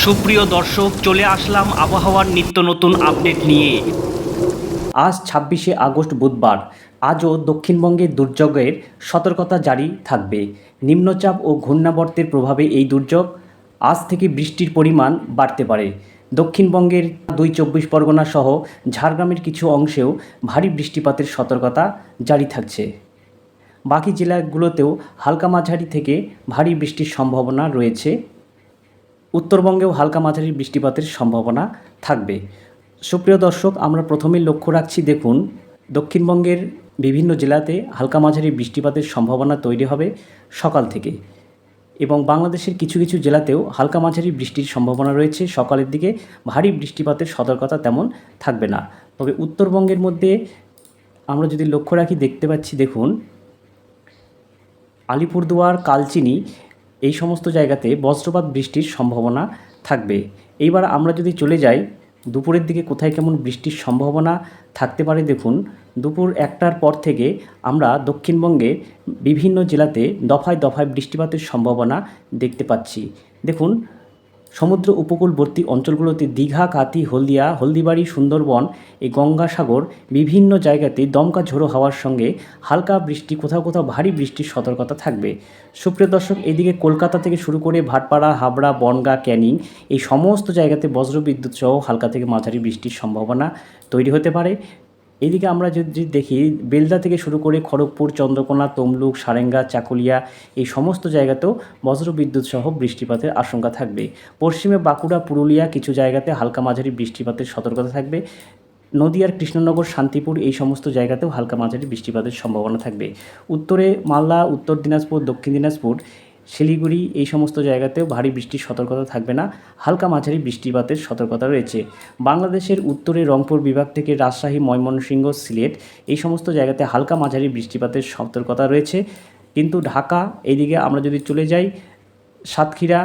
সুপ্রিয় দর্শক, চলে আসলাম আবহাওয়ার নিত্য নতুন আপডেট নিয়ে। আজ 26শে আগস্ট বুধবার। আজও দক্ষিণবঙ্গে দুর্যোগের সতর্কতা জারি থাকবে। নিম্নচাপ ও ঘূর্ণাবর্তের প্রভাবে এই দুর্যোগ আজ থেকে বৃষ্টির পরিমাণ বাড়তে পারে। দক্ষিণবঙ্গের 2 চব্বিশ পরগনা সহ ঝাড়গ্রামের কিছু অংশেও ভারী বৃষ্টিপাতের সতর্কতা জারি থাকছে। বাকি জেলাগুলোতেও হালকা মাঝারি থেকে ভারী বৃষ্টির সম্ভাবনা রয়েছে। উত্তরবঙ্গেও হালকা মাঝারি বৃষ্টিপাতের সম্ভাবনা থাকবে। সুপ্রিয় দর্শক, আমরা প্রথমেই লক্ষ্য রাখছি, দেখুন দক্ষিণবঙ্গের বিভিন্ন জেলাতে হালকা মাঝারি বৃষ্টিপাতের সম্ভাবনা তৈরি হবে সকাল থেকে, এবং বাংলাদেশের কিছু কিছু জেলাতেও হালকা মাঝারি বৃষ্টির সম্ভাবনা রয়েছে। সকালের দিকে ভারী বৃষ্টিপাতের সতর্কতা তেমন থাকবে না। তবে উত্তরবঙ্গের মধ্যে আমরা যদি লক্ষ্য রাখি, দেখতে পাচ্ছি, দেখুন আলিপুরদুয়ার, কালচিনি এই সমস্ত জায়গাতে বজ্রপাত বৃষ্টির সম্ভাবনা থাকবে। এইবার আমরা যদি চলে যাই দুপুরের দিকে, কোথায় কেমন বৃষ্টির সম্ভাবনা থাকতে পারে, দেখুন দুপুর 1টার পর থেকে আমরা দক্ষিণবঙ্গে বিভিন্ন জেলাতে দফায় দফায় বৃষ্টিপাতের সম্ভাবনা দেখতে পাচ্ছি। দেখুন সমুদ্র উপকূলবর্তী অঞ্চলগুলোতে দীঘা, কাথি, হলদিয়া, হলদিবাড়ি, সুন্দরবন, এই গঙ্গাসাগর বিভিন্ন জায়গাতে দমকা ঝোড়ো হাওয়ার সঙ্গে হালকা বৃষ্টি, কোথাও কোথাও ভারী বৃষ্টির সতর্কতা থাকবে। সুপ্রিয় দর্শক, এদিকে কলকাতা থেকে শুরু করে ভাটপাড়া, হাবড়া, বনগাঁ, ক্যানিং এই সমস্ত জায়গাতে বজ্রবিদ্যুৎ সহ হালকা থেকে মাঝারি বৃষ্টির সম্ভাবনা তৈরি হতে পারে। এদিকে আমরা যদি দেখি, বেলদা থেকে শুরু করে খড়গপুর, চন্দ্রকোনা, তমলুক, সারেঙ্গা, চাকুলিয়া এই সমস্ত জায়গাতেও বজ্রবিদ্যুৎ সহ বৃষ্টিপাতের আশঙ্কা থাকবে। পশ্চিমে বাঁকুড়া, পুরুলিয়া কিছু জায়গাতে হালকা মাঝারি বৃষ্টিপাতের সতর্কতা থাকবে। নদিয়ার কৃষ্ণনগর, শান্তিপুর এই সমস্ত জায়গাতেও হালকা মাঝারি বৃষ্টিপাতের সম্ভাবনা থাকবে। উত্তরে মালদা, উত্তর দিনাজপুর, দক্ষিণ দিনাজপুর, শিলিগুড়ি এই সমস্ত জায়গাতেও ভারী বৃষ্টির সতর্কতা থাকবে না, হালকা মাঝারি বৃষ্টিপাতের সতর্কতা রয়েছে। বাংলাদেশের উত্তরে রংপুর বিভাগ থেকে রাজশাহী, ময়মনসিংহ, সিলেট এই সমস্ত জায়গাতে হালকা মাঝারি বৃষ্টিপাতের সতর্কতা রয়েছে। কিন্তু ঢাকা, এইদিকে আমরা যদি চলে যাই, সাতক্ষীরা,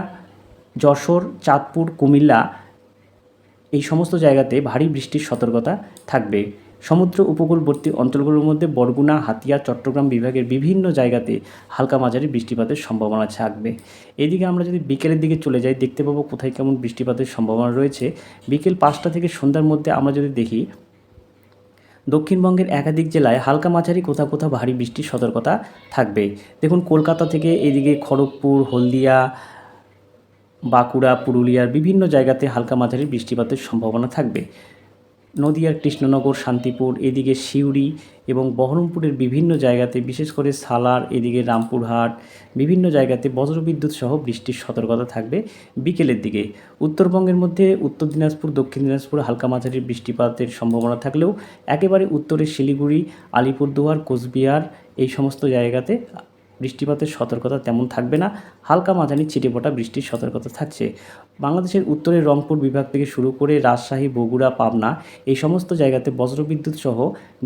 যশোর, চাঁদপুর, কুমিল্লা এই সমস্ত জায়গাতে ভারী বৃষ্টির সতর্কতা থাকবে। সমুদ্র উপকূলবর্তী অঞ্চলগুলোর মধ্যে বরগুনা, হাতিয়া, চট্টগ্রাম বিভাগের বিভিন্ন জায়গাতে হালকা মাঝারি বৃষ্টিপাতের সম্ভাবনা থাকবে। এদিকে আমরা যদি বিকেলের দিকে চলে যাই, দেখতে পাবো কোথায় কেমন বৃষ্টিপাতের সম্ভাবনা রয়েছে। বিকেল 5টা থেকে সন্ধ্যার মধ্যে আমরা যদি দেখি, দক্ষিণবঙ্গের একাধিক জেলায় হালকা মাঝারি, কোথাও কোথাও ভারী বৃষ্টির সতর্কতা থাকবে। দেখুন কলকাতা থেকে এদিকে খড়গপুর, হলদিয়া, বাঁকুড়া, পুরুলিয়ার বিভিন্ন জায়গাতে হালকা মাঝারি বৃষ্টিপাতের সম্ভাবনা থাকবে। নদিয়ার কৃষ্ণনগর, শান্তিপুর, এদিকে সিউড়ি এবং বহরমপুরের বিভিন্ন জায়গাতে, বিশেষ করে সালার, এদিকে রামপুরহাট বিভিন্ন জায়গাতে বজ্রবিদ্যুৎ সহ বৃষ্টির সতর্কতা থাকবে বিকেলের দিকে। উত্তরবঙ্গের মধ্যে উত্তর দিনাজপুর, দক্ষিণ দিনাজপুর হালকা মাঝারি বৃষ্টিপাতের সম্ভাবনা থাকলেও একেবারে উত্তরে শিলিগুড়ি, আলিপুরদুয়ার, কোচবিহার এই সমস্ত জায়গাতে বৃষ্টিপাতের সতর্কতা তেমন থাকবে না, হালকা মাঝারি ছিটেফোঁটা বৃষ্টির সতর্কতা থাকছে। বাংলাদেশের উত্তরে রংপুর বিভাগ থেকে শুরু করে রাজশাহী, বগুড়া, পাবনা এই সমস্ত জায়গাতে বজ্রবিদ্যুৎ সহ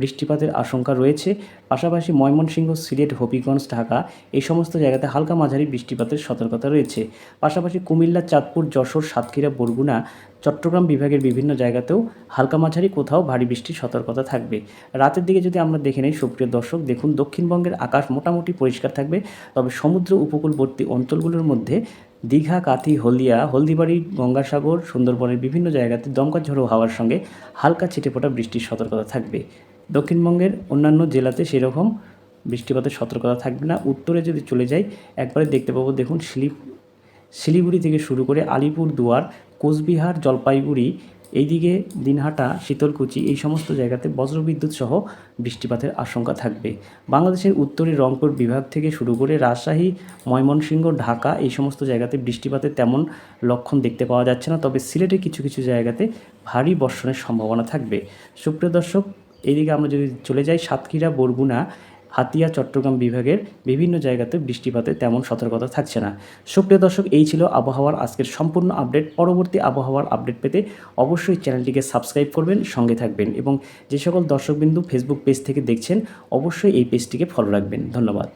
বৃষ্টিপাতের আশঙ্কা রয়েছে। পাশাপাশি ময়মনসিংহ, সিলেট, হবিগঞ্জ, ঢাকা এই সমস্ত জায়গাতে হালকা মাঝারি বৃষ্টিপাতের সতর্কতা রয়েছে। পাশাপাশি কুমিল্লা, চাঁদপুর, যশোর, সাতক্ষীরা, বরগুনা, চট্টগ্রাম বিভাগের বিভিন্ন জায়গাতেও হালকা মাঝারি, কোথাও ভারী বৃষ্টির সতর্কতা থাকবে। রাতের দিকে যদি আমরা দেখে নিই, সুপ্রিয় দর্শক, দেখুন দক্ষিণবঙ্গের আকাশ মোটামুটি পরিষ্কার থাকবে। তবে সমুদ্র উপকূলবর্তী অঞ্চলগুলোর মধ্যে দীঘা, কাথি, হলদিয়া, হলদিবাড়ি, গঙ্গাসাগর, সুন্দরবনের বিভিন্ন জায়গাতে দমকা ঝোড়ো হাওয়ার সঙ্গে হালকা ছিটেফোঁটা বৃষ্টির সতর্কতা থাকবে। দক্ষিণবঙ্গের অন্যান্য জেলাতে সেরকম বৃষ্টিপাতের সতর্কতা থাকবে না। উত্তরে যদি চলে যাই, একবারে দেখতে পাবো, দেখুন শিলিগুড়ি থেকে শুরু করে আলিপুরদুয়ার, কোচবিহার, জলপাইগুড়ি, এইদিকে দিনহাটা, শীতলকুচি এই সমস্ত জায়গাতে বজ্রবিদ্যুৎ সহ বৃষ্টিপাতের আশঙ্কা থাকবে। বাংলাদেশের উত্তরে রংপুর বিভাগ থেকে শুরু করে রাজশাহী, ময়মনসিংহ, ঢাকা এই সমস্ত জায়গাতে বৃষ্টিপাতের তেমন লক্ষণ দেখতে পাওয়া যাচ্ছে না। তবে সিলেটের কিছু কিছু জায়গাতে ভারী বর্ষণের সম্ভাবনা থাকবে। সুপ্রিয় দর্শক, এইদিকে আমরা যদি চলে যাই, সাতক্ষীরা, বরগুনা, হাতিয়া, চট্টগ্রাম বিভাগের বিভিন্ন জায়গাতে বৃষ্টিপাতে তেমন সতর্কতা থাকছে না। সুপ্রিয় দর্শক, এই ছিল আবহাওয়ার আজকের সম্পূর্ণ আপডেট। পরবর্তী আবহাওয়ার আপডেট পেতে অবশ্যই চ্যানেলটিকে সাবস্ক্রাইব করবেন, সঙ্গে থাকবেন, এবং যে সকল দর্শকবিন্দু ফেসবুক পেজ থেকে দেখছেন অবশ্যই এই পেজটিকে ফলো রাখবেন। ধন্যবাদ।